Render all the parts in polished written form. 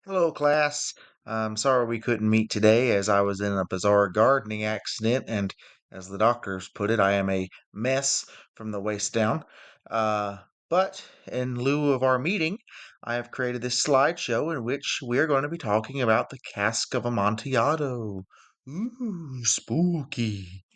Hello, class. I'm sorry we couldn't meet today as I was in a bizarre gardening accident, and as the doctors put it, I am a mess from the waist down. Uh, but in lieu of our meeting, I have created this slideshow in which we are going to be talking about the Cask of Amontillado. Ooh, spooky.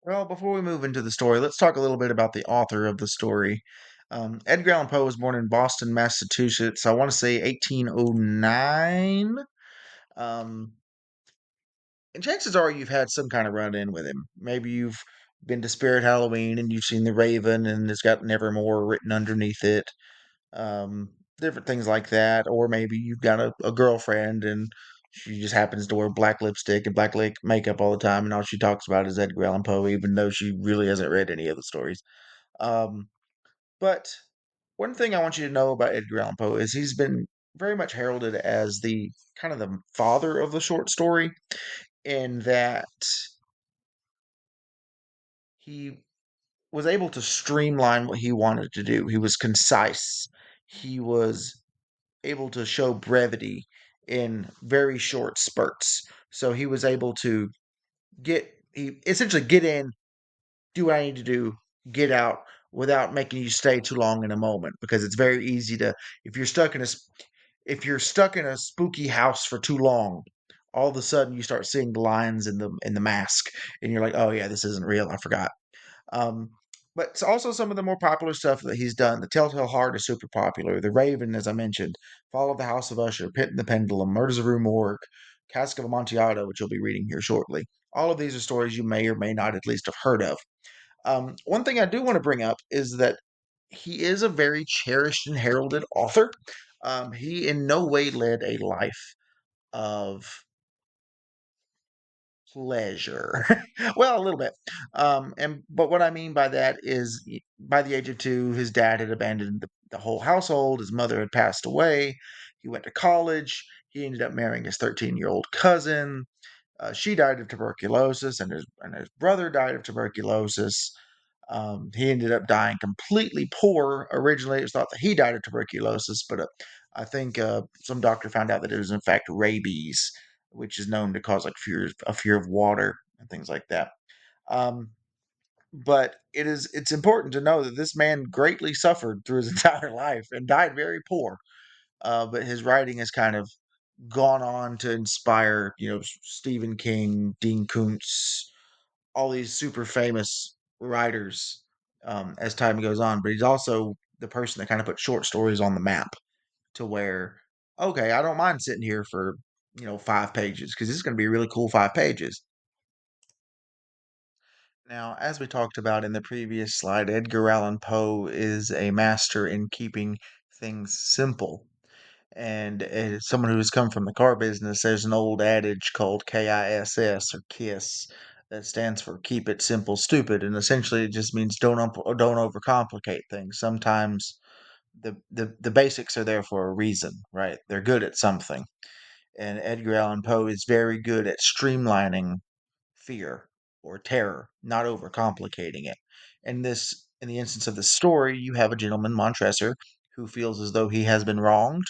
Well, before we move into the story, let's talk a little bit about the author of the story. Edgar Allan Poe was born in Boston, Massachusetts. I want to say 1809. Um, and chances are you've had some kind of run in with him. Maybe you've been to Spirit Halloween and you've seen the Raven and it's got Nevermore written underneath it. Different things like that. Or maybe you've got a girlfriend and she just happens to wear black lipstick and makeup all the time, and all she talks about is Edgar Allan Poe, even though she really hasn't read any of the stories. Um, but one thing I want you to know about Edgar Allan Poe is he's been very much heralded as the kind of the father of the short story, in that he was able to streamline what he wanted to do. He was concise. He was able to show brevity in very short spurts. So he was able to he essentially get in, do what I need to do, get out without making you stay too long in a moment, because it's very easy to, if you're stuck in if you're stuck in a spooky house for too long, all of a sudden you start seeing the lines in the mask, and you're like, oh yeah, this isn't real. I forgot. Um, but it's also some of the more popular stuff that he's done. The Telltale Heart is super popular. The Raven, as I mentioned, Fall of the House of Usher, Pit and the Pendulum, Murders of Rue Morgue, Cask of Amontillado, which you'll be reading here shortly. All of these are stories you may or may not at least have heard of. One thing I do want to bring up is that he is a very cherished and heralded author. He in no way led a life of pleasure. Well, a little bit. And but what I mean by that is, by the age of two, his dad had abandoned the whole household. His mother had passed away. He went to college. He ended up marrying his 13-year-old cousin. She died of tuberculosis, and his brother died of tuberculosis. He ended up dying completely poor. Originally, it was thought that he died of tuberculosis, but I think some doctor found out that it was in fact rabies, which is known to cause like a fear of water and things like that. Um, but it's important to know that this man greatly suffered through his entire life and died very poor. But his writing has kind of gone on to inspire, Stephen King, Dean Koontz, all these super famous writers, as time goes on. But he's also the person that kind of put short stories on the map, to where, okay, I don't mind sitting here for 5 pages, because this is going to be a really cool 5 pages. Now, as we talked about in the previous slide, Edgar Allan Poe is a master in keeping things simple. And as someone who's come from the car business, there's an old adage called KISS, or KISS, that stands for keep it simple, stupid. And essentially it just means don't overcomplicate things. Sometimes the basics are there for a reason, right? They're good at something. And Edgar Allan Poe is very good at streamlining fear or terror, not overcomplicating it. In the instance of the story, you have a gentleman, Montresor, who feels as though he has been wronged.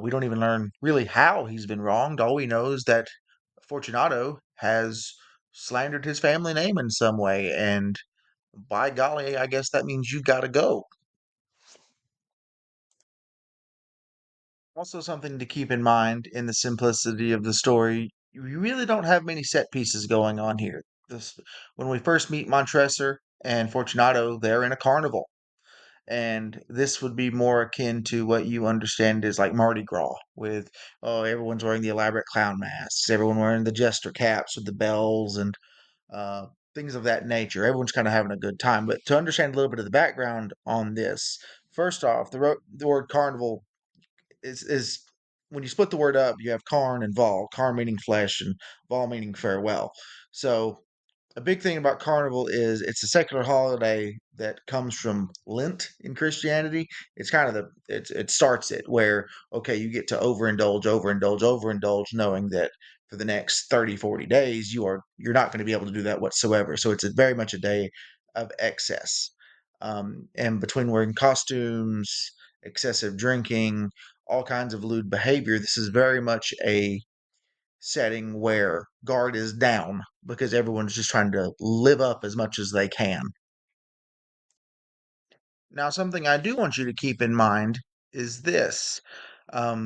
We don't even learn really how he's been wronged. All we know is that Fortunato has slandered his family name in some way, and by golly, I guess that means you got to go. Also, something to keep in mind in the simplicity of the story, you really don't have many set pieces going on here. This, when we first meet Montresor and Fortunato, they're in a carnival. And this would be more akin to what you understand is like Mardi Gras, with, oh, everyone's wearing the elaborate clown masks, everyone wearing the jester caps with the bells and uh, things of that nature. Everyone's kind of having a good time. But to understand a little bit of the background on this, first off, the word carnival is when you split the word up, you have carn and vol. Carn meaning flesh, and vol meaning farewell. So a big thing about Carnival is it's a secular holiday that comes from Lent in Christianity. It's kind of it starts it where, okay, you get to overindulge, overindulge, overindulge, knowing that for the next 30, 40 days you're not going to be able to do that whatsoever. So it's very much a day of excess. And between wearing costumes, excessive drinking, all kinds of lewd behavior. This is very much a setting where guard is down because everyone's just trying to live up as much as they can. Now, something I do want you to keep in mind is this,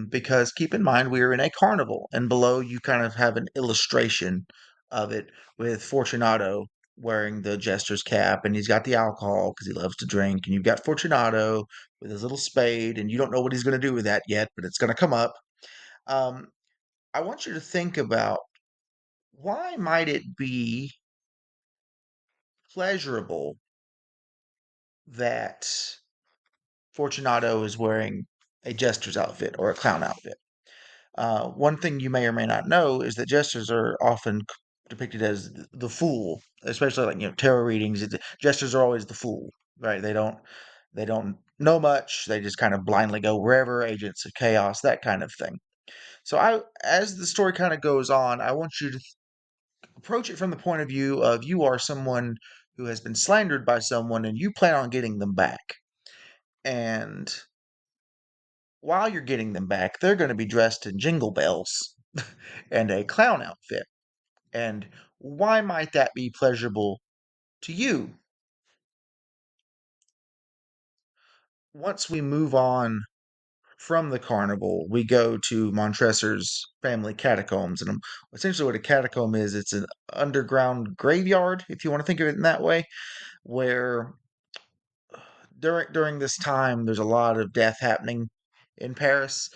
because keep in mind we are in a carnival, and below you kind of have an illustration of it with Fortunato wearing the jester's cap, and he's got the alcohol because he loves to drink, and you've got Fortunato with his little spade, and you don't know what he's going to do with that yet, but it's going to come up. Um, I want you to think about why might it be pleasurable that Fortunato is wearing a jester's outfit or a clown outfit. One thing you may or may not know is that jesters are often depicted as the fool, especially like tarot readings. Jesters are always the fool, right? They don't know much. They just kind of blindly go wherever. Agents of chaos, that kind of thing. So as the story kind of goes on, I want you to approach it from the point of view of you are someone who has been slandered by someone, and you plan on getting them back. And while you're getting them back, they're going to be dressed in jingle bells and a clown outfit. And why might that be pleasurable to you? Once we move on from the carnival, we go to Montresor's family catacombs. And essentially, what a catacomb is, it's an underground graveyard, if you want to think of it in that way, where during this time, there's a lot of death happening in Paris.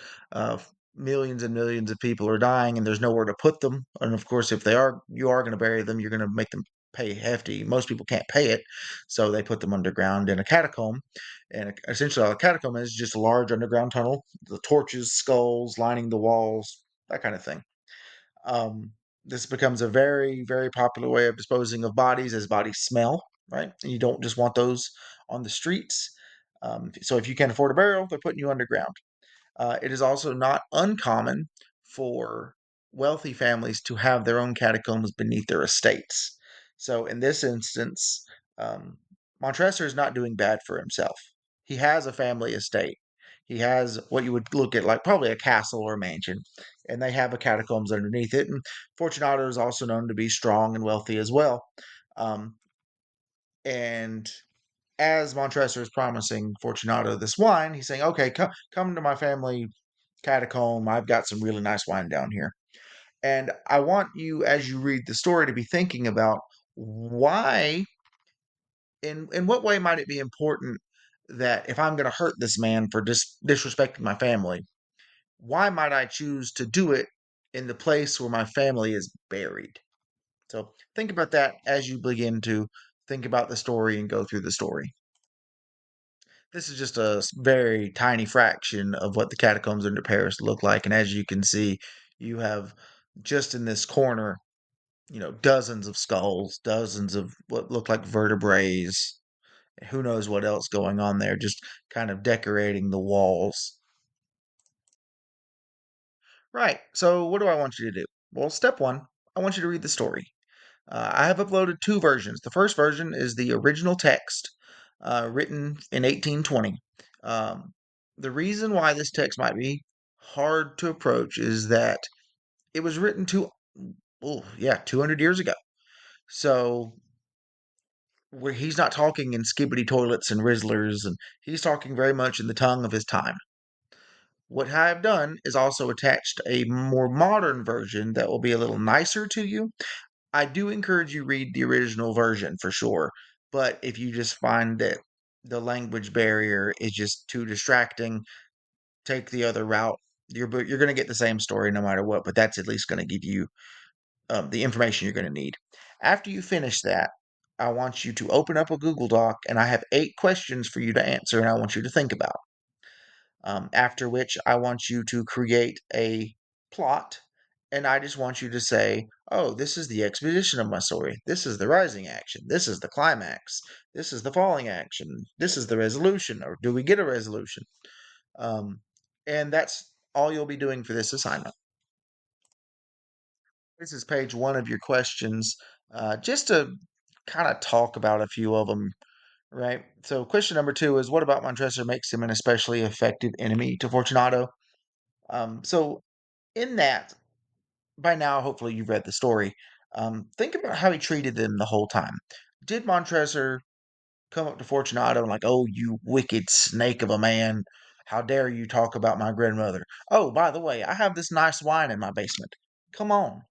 Millions and millions of people are dying, and there's nowhere to put them. And of course, if you are going to bury them, you're going to make them pay hefty. Most people can't pay it, so they put them underground in a catacomb. And essentially, a catacomb is just a large underground tunnel. The torches, skulls lining the walls, that kind of thing. Um, this becomes a very, very popular way of disposing of bodies, as bodies smell, right? And you don't just want those on the streets. So if you can't afford a burial, they're putting you underground. It is also not uncommon for wealthy families to have their own catacombs beneath their estates. So in this instance, um, Montresor is not doing bad for himself. He has a family estate. He has what you would look at like probably a castle or a mansion, and they have a catacombs underneath it. And Fortunato is also known to be strong and wealthy as well. Um, and as Montresor is promising Fortunato this wine, he's saying, "Okay, come to my family catacomb. I've got some really nice wine down here." And I want you, as you read the story, to be thinking about why, in what way might it be important that if I'm going to hurt this man for disrespecting my family, why might I choose to do it in the place where my family is buried? So think about that as you begin to think about the story and go through the story. This is just a very tiny fraction of what the catacombs under Paris look like. And as you can see, you have just in this corner, dozens of skulls, dozens of what look like vertebrae. Who knows what else going on there, just kind of decorating the walls. Right. So, what do I want you to do? Well, step one, I want you to read the story. I have uploaded two versions. The first version is the original text, written in 1820. Um, the reason why this text might be hard to approach is that it was written oh yeah, 200 years ago. So where he's not talking in skibbity toilets and rizzlers, and he's talking very much in the tongue of his time. What I have done is also attached a more modern version that will be a little nicer to you. I do encourage you read the original version for sure, but if you just find that the language barrier is just too distracting, take the other route. You're going to get the same story no matter what, but that's at least going to give you the information you're going to need. After you finish that, I want you to open up a Google Doc, and I have 8 questions for you to answer, and I want you to think about. After which, I want you to create a plot, and I just want you to say, "Oh, this is the exposition of my story. This is the rising action. This is the climax. This is the falling action. This is the resolution." Or do we get a resolution? Um, and that's all you'll be doing for this assignment. This is page one of your questions, just to kind of talk about a few of them, right? So, question number two is, what about Montresor makes him an especially effective enemy to Fortunato? So in that, by now, hopefully you've read the story. Think about how he treated them the whole time. Did Montressor come up to Fortunato and like, "Oh, you wicked snake of a man, how dare you talk about my grandmother? Oh, by the way, I have this nice wine in my basement. Come on."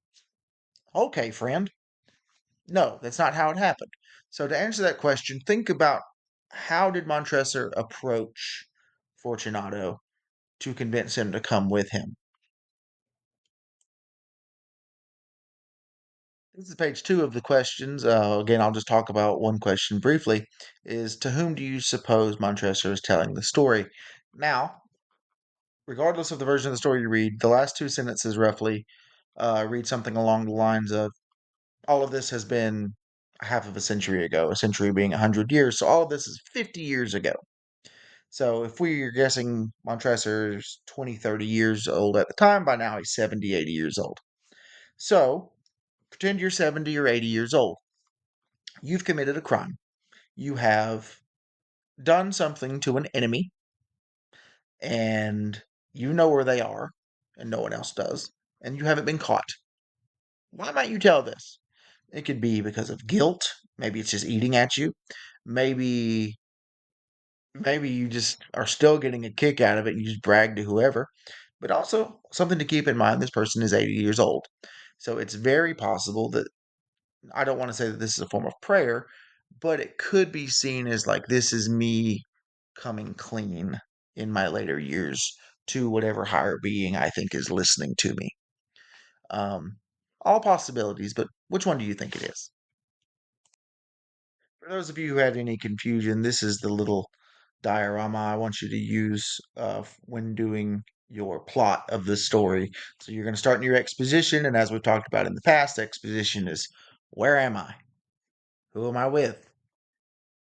Okay, friend. No, that's not how it happened. So to answer that question, think about how did Montressor approach Fortunato to convince him to come with him? This is page two of the questions. Again, I'll just talk about one question briefly. Is to whom do you suppose Montressor is telling the story? Now, regardless of the version of the story you read, the last two sentences roughly read something along the lines of all of this has been half of a century ago, a century being 100 years. So all of this is 50 years ago. So if we're guessing Montressor's 20, 30 years old at the time, by now he's 70, 80 years old. So pretend you're 70 or 80 years old. You've committed a crime. You have done something to an enemy, and you know where they are, and no one else does, and you haven't been caught. Why might you tell this? It could be because of guilt. Maybe it's just eating at you. Maybe maybe you just are still getting a kick out of it and you just brag to whoever. But also something to keep in mind, this person is 80 years old. So it's very possible that I don't want to say that this is a form of prayer, but it could be seen as like this is me coming clean in my later years to whatever higher being I think is listening to me. Um, all possibilities, but which one do you think it is? For those of you who had any confusion, this is the little diorama I want you to use when doing your plot of the story. So you're going to start in your exposition, and as we've talked about in the past, exposition is where am I? Who am I with?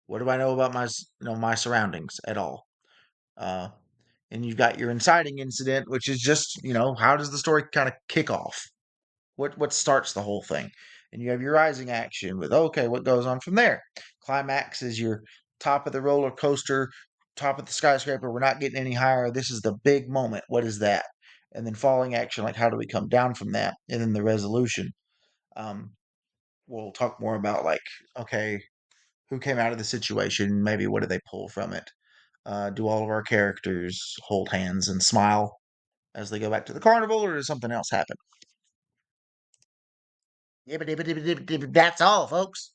What do I know about my surroundings at all? Uh, and you've got your inciting incident, which is just how does the story kind of kick off? What starts the whole thing? And you have your rising action with okay, what goes on from there? Climax is your top of the roller coaster, top of the skyscraper. We're not getting any higher. This is the big moment. What is that? And then falling action, like how do we come down from that? And then the resolution. Um, we'll talk more about like okay, who came out of the situation? Maybe what do they pull from it? Do all of our characters hold hands and smile as they go back to the carnival, or does something else happen? That's all, folks.